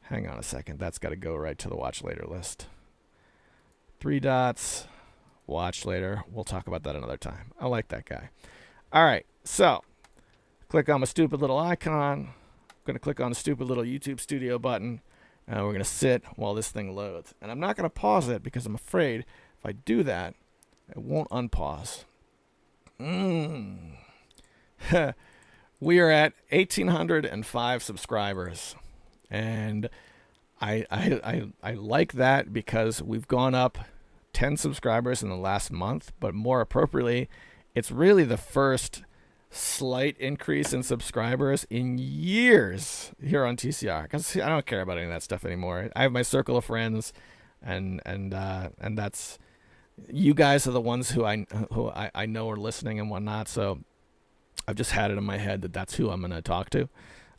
Hang on a second. That's got to go right to the watch later list. 3 dots, watch later. We'll talk about that another time. I like that guy. All right, so click on my stupid little icon. I'm going to click on the stupid little YouTube Studio button. And we're going to sit while this thing loads. And I'm not going to pause it because I'm afraid if I do that, it won't unpause. We are at 1,805 subscribers. And I like that because we've gone up 10 subscribers in the last month. But more appropriately, it's really the first slight increase in subscribers in years here on TCR, because I don't care about any of that stuff anymore. I have my circle of friends, and that's, you guys are the ones who I know are listening and whatnot. So I've just had it in my head that that's who I'm going to talk to.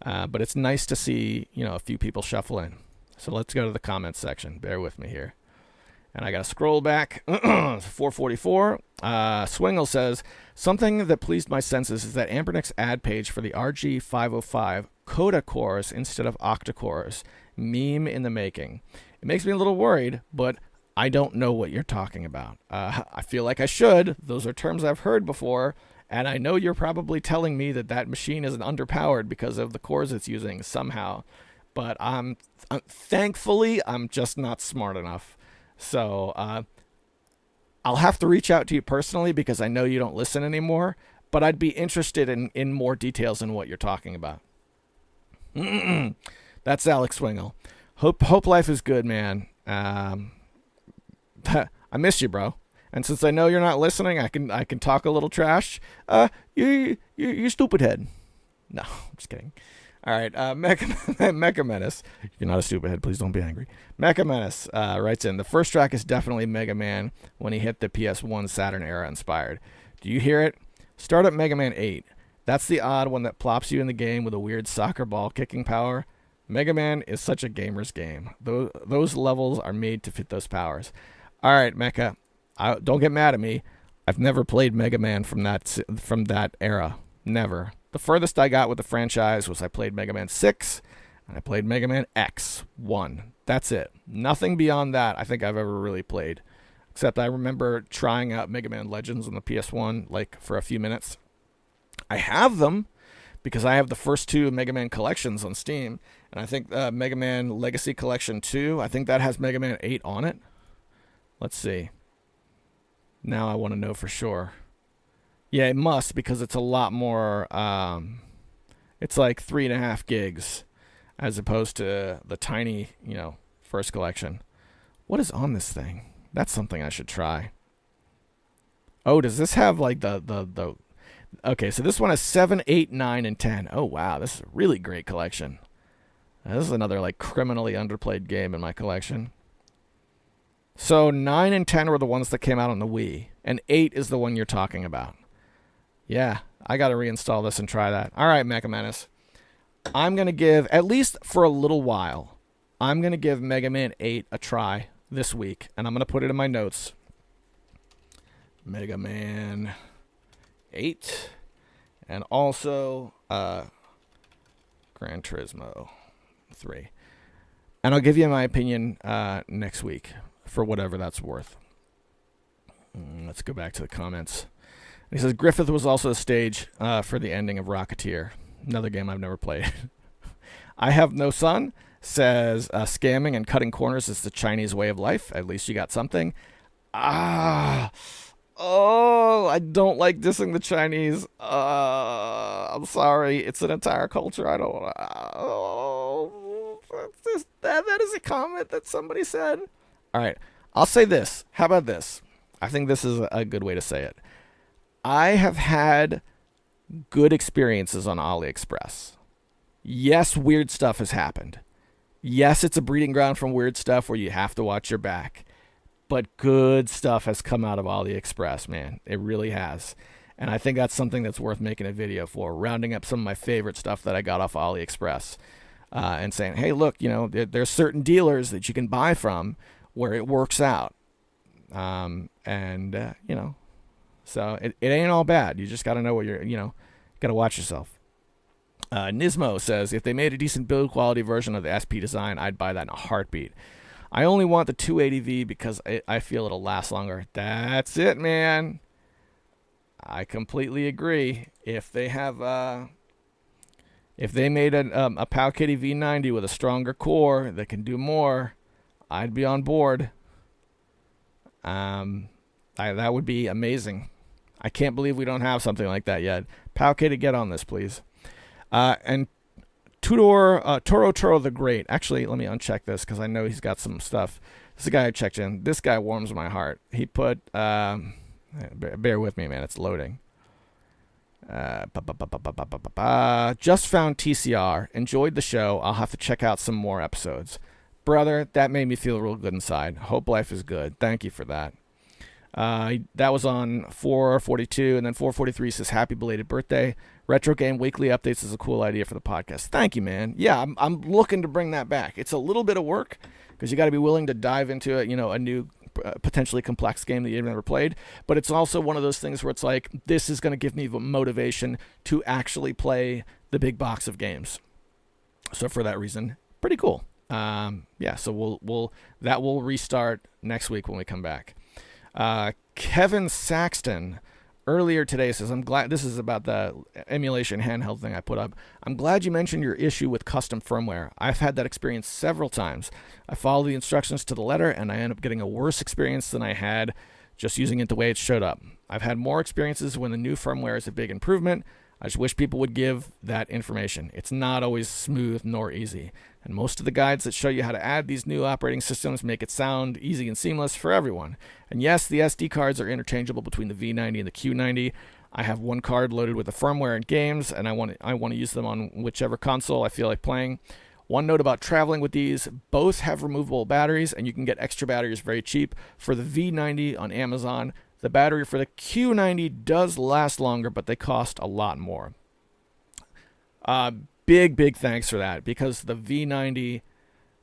But it's nice to see, a few people shuffle in. So let's go to the comments section. Bear with me here. And I got to scroll back. 444. Swingle says, something that pleased my senses is that Anbernic's ad page for the RG505 Coda cores instead of octa cores. Meme in the making. It makes me a little worried, but I don't know what you're talking about. I feel like I should. Those are terms I've heard before. And I know you're probably telling me that machine is underpowered because of the cores it's using somehow. But thankfully, I'm just not smart enough. So I'll have to reach out to you personally because I know you don't listen anymore. But I'd be interested in more details in what you're talking about. That's Alex Swingle. Hope life is good, man. I miss you, bro. And since I know you're not listening, I can talk a little trash. You stupid head. No, I'm just kidding. All right, Mecha Menace. You're not a stupid head. Please don't be angry. Mecha Menace writes in, the first track is definitely Mega Man when he hit the PS1 Saturn era inspired. Do you hear it? Start up Mega Man 8. That's the odd one that plops you in the game with a weird soccer ball kicking power. Mega Man is such a gamer's game. Those levels are made to fit those powers. All right, Mecha. Don't get mad at me. I've never played Mega Man from that era. Never. The furthest I got with the franchise was I played Mega Man 6, and I played Mega Man X1. That's it. Nothing beyond that I think I've ever really played. Except I remember trying out Mega Man Legends on the PS1, for a few minutes. I have them, because I have the first 2 Mega Man collections on Steam, and I think Mega Man Legacy Collection 2, I think that has Mega Man 8 on it. Let's see. Now I want to know for sure. Yeah, it must, because it's a lot more, it's like 3.5 gigs as opposed to the tiny, first collection. What is on this thing? That's something I should try. Oh, does this have the okay, so this one has 7, 8, 9, and 10. Oh, wow, this is a really great collection. This is another criminally underplayed game in my collection. So 9 and 10 were the ones that came out on the Wii, and 8 is the one you're talking about. Yeah, I got to reinstall this and try that. All right, Mecha Menace. I'm going to give, at least for a little while, I'm going to give Mega Man 8 a try this week, and I'm going to put it in my notes. Mega Man 8, and also Gran Turismo 3. And I'll give you my opinion next week, for whatever that's worth. Let's go back to the comments. He says, Griffith was also the stage for the ending of Rocketeer. Another game I've never played. I have no son. Says, scamming and cutting corners is the Chinese way of life. At least you got something. I don't like dissing the Chinese. I'm sorry. It's an entire culture. I don't... that is a comment that somebody said. All right. I'll say this. How about this? I think this is a good way to say it. I have had good experiences on AliExpress. Yes, weird stuff has happened. Yes, it's a breeding ground from weird stuff where you have to watch your back. But good stuff has come out of AliExpress, man. It really has. And I think that's something that's worth making a video for, rounding up some of my favorite stuff that I got off AliExpress. And saying, hey, look, there's certain dealers that you can buy from where it works out. So it ain't all bad. You just got to know what you're, Got to watch yourself. Nismo says, if they made a decent build quality version of the SP design, I'd buy that in a heartbeat. I only want the 280V because I feel it'll last longer. That's it, man. I completely agree. If they have, if they made a Powkiddy V90 with a stronger core that can do more, I'd be on board. That would be amazing. I can't believe we don't have something like that yet. Powkiddy, get on this, please. And Toro the Great. Actually, let me uncheck this because I know he's got some stuff. This is a guy I checked in. This guy warms my heart. He put, bear with me, man. It's loading. Just found TCR. Enjoyed the show. I'll have to check out some more episodes. Brother, that made me feel real good inside. Hope life is good. Thank you for that. That was on 442, and then 443 says, happy belated birthday. Retro Game Weekly Updates is a cool idea for the podcast. Thank you, man. Yeah, I'm looking to bring that back. It's a little bit of work because you got to be willing to dive into it, a new potentially complex game that you've never played. But it's also one of those things where it's like, this is going to give me motivation to actually play the big box of games. So for that reason, pretty cool. So that will restart next week when we come back. Kevin Saxton earlier today says, I'm glad, this is about the emulation handheld thing I put up. I'm glad you mentioned your issue with custom firmware. I've had that experience several times. I follow the instructions to the letter and I end up getting a worse experience than I had just using it the way it showed up. I've had more experiences when the new firmware is a big improvement. I just wish people would give that information. It's not always smooth nor easy. And most of the guides that show you how to add these new operating systems make it sound easy and seamless for everyone. And yes, the SD cards are interchangeable between the V90 and the Q90. I have one card loaded with the firmware and games, and I want to use them on whichever console I feel like playing. One note about traveling with these, both have removable batteries, and you can get extra batteries very cheap. For the V90 on Amazon, the battery for the Q90 does last longer, but they cost a lot more. Big thanks for that, because the V90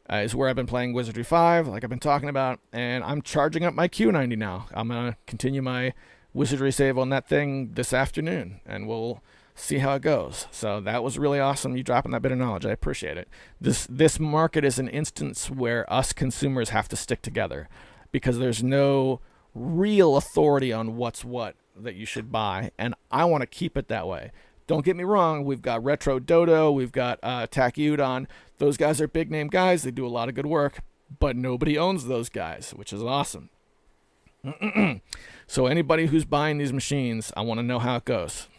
is where I've been playing Wizardry 5, like I've been talking about, and I'm charging up my Q90 now. I'm going to continue my Wizardry save on that thing this afternoon, and we'll see how it goes. So that was really awesome, you dropping that bit of knowledge. I appreciate it. This market is an instance where us consumers have to stick together, because there's no real authority on what's what that you should buy, and I want to keep it that way. Don't get me wrong, we've got Retro Dodo, we've got Takyudon. Those guys are big name guys, they do a lot of good work, but nobody owns those guys, which is awesome. So anybody who's buying these machines, I want to know how it goes.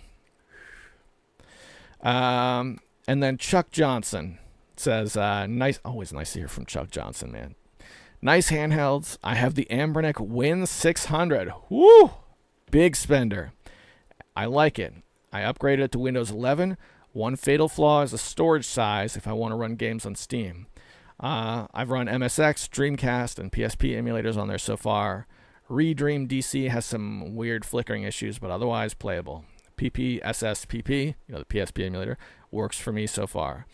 And then Chuck Johnson says, nice, always nice to hear from Chuck Johnson, man. Nice handhelds. I have the Anbernic Win 600. Woo! Big spender. I like it. I upgraded it to Windows 11. One fatal flaw is the storage size if I want to run games on Steam. I've run MSX, Dreamcast, and PSP emulators on there so far. Redream DC has some weird flickering issues, but otherwise playable. PPSSPP, the PSP emulator, works for me so far.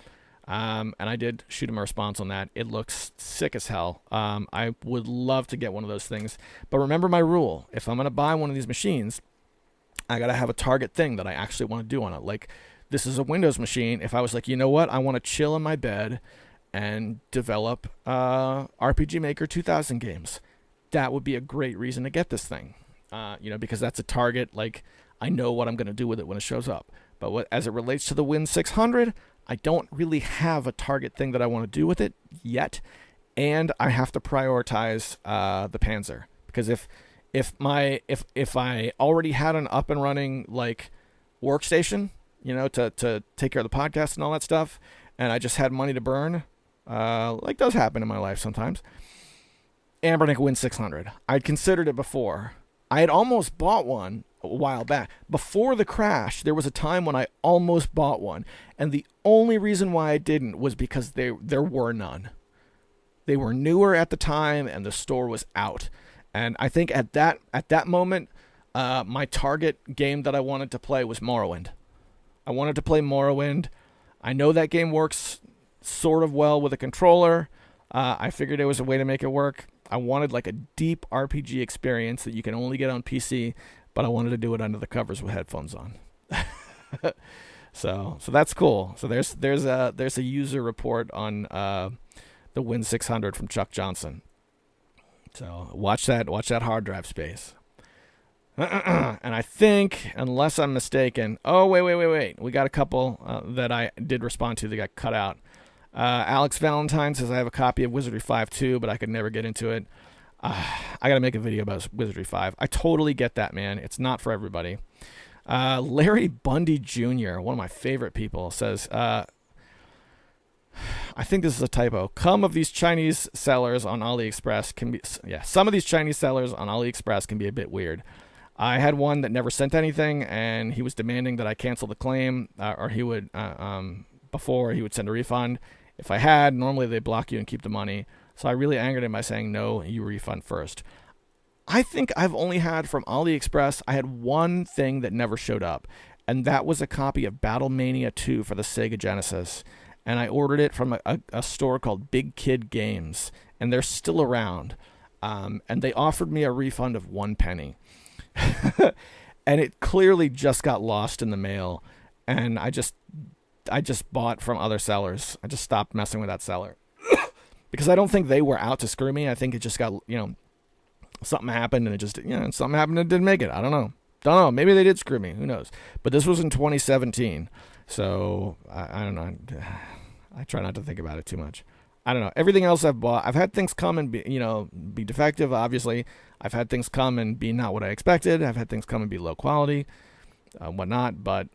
And I did shoot him a response on that. It looks sick as hell. I would love to get one of those things. But remember my rule. If I'm going to buy one of these machines, I got to have a target thing that I actually want to do on it. Like, this is a Windows machine. If I was like, you know what? I want to chill in my bed and develop RPG Maker 2000 games. That would be a great reason to get this thing. Because that's a target. Like, I know what I'm going to do with it when it shows up. But as it relates to the Win 600, I don't really have a target thing that I want to do with it yet. And I have to prioritize the Panzer. Because if I already had an up and running like workstation, to take care of the podcast and all that stuff, and I just had money to burn, like does happen in my life sometimes. Anbernic Win 600. I'd considered it before. I had almost bought one a while back. Before the crash, there was a time when I almost bought one, and the only reason why I didn't was because there were none. They were newer at the time, and the store was out. And I think at that moment, my target game that I wanted to play was Morrowind. I wanted to play Morrowind. I know that game works sort of well with a controller. I figured it was a way to make it work. I wanted like a deep RPG experience that you can only get on PC, but I wanted to do it under the covers with headphones on. So that's cool. So there's a user report on the Win 600 from Chuck Johnson. So watch that hard drive space. And I think, unless I'm mistaken, wait. We got a couple that I did respond to that got cut out. Alex Valentine says I have a copy of Wizardry 5 too, but I could never get into it. I got to make a video about Wizardry 5. I totally get that, man. It's not for everybody. Larry Bundy Jr., one of my favorite people, says, I think this is a typo. Some of these Chinese sellers on AliExpress can be a bit weird. I had one that never sent anything, and he was demanding that I cancel the claim, or he would, before he would send a refund. If I had, normally they block you and keep the money. So I really angered him by saying, no, you refund first. I think I've only had from AliExpress, I had one thing that never showed up, and that was a copy of Battlemania 2 for the Sega Genesis. And I ordered it from a store called Big Kid Games, and they're still around. And they offered me a refund of 1 penny. And it clearly just got lost in the mail, and I just bought from other sellers. I just stopped messing with that seller because I don't think they were out to screw me. I think it just got, something happened and something happened and didn't make it. I don't know. Maybe they did screw me. Who knows? But this was in 2017, so I don't know. I try not to think about it too much. I don't know. Everything else I've bought, I've had things come and be defective, obviously. I've had things come and be not what I expected. I've had things come and be low quality, whatnot. But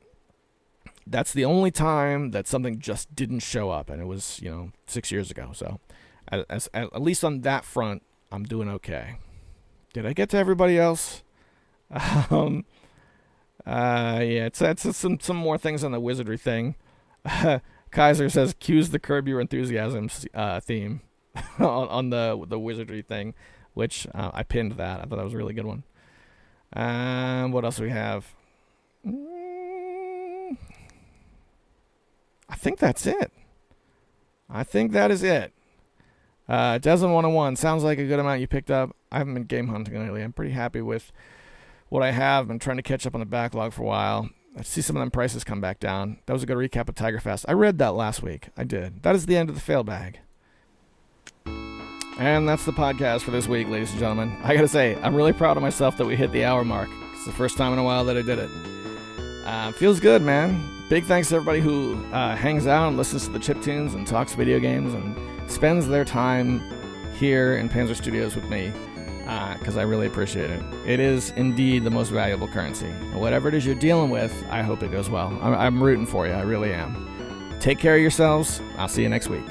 that's the only time that something just didn't show up, and it was 6 years ago. So at least on that front, I'm doing okay. Did I get to everybody else? Yeah, it's some more things on the wizardry thing. Kaiser says, cues the Curb Your Enthusiasm theme on the wizardry thing, which I pinned that. I thought that was a really good one. What else do we have? I think that's it. I think that is it. Desmond 101, sounds like a good amount you picked up. I haven't been game hunting lately. I'm pretty happy with what I have. I've been trying to catch up on the backlog for a while. I see some of them prices come back down. That was a good recap of Tiger Fest. I read that last week. I did. That is the end of the fail bag. And that's the podcast for this week, ladies and gentlemen. I gotta say, I'm really proud of myself that we hit the hour mark. It's the first time in a while that I did it. Feels good, man. Big thanks to everybody who hangs out and listens to the chip tunes and talks video games and spends their time here in Panzer Studios with me, because I really appreciate it. It is indeed the most valuable currency. And whatever it is you're dealing with, I hope it goes well. I'm rooting for you. I really am. Take care of yourselves. I'll see you next week.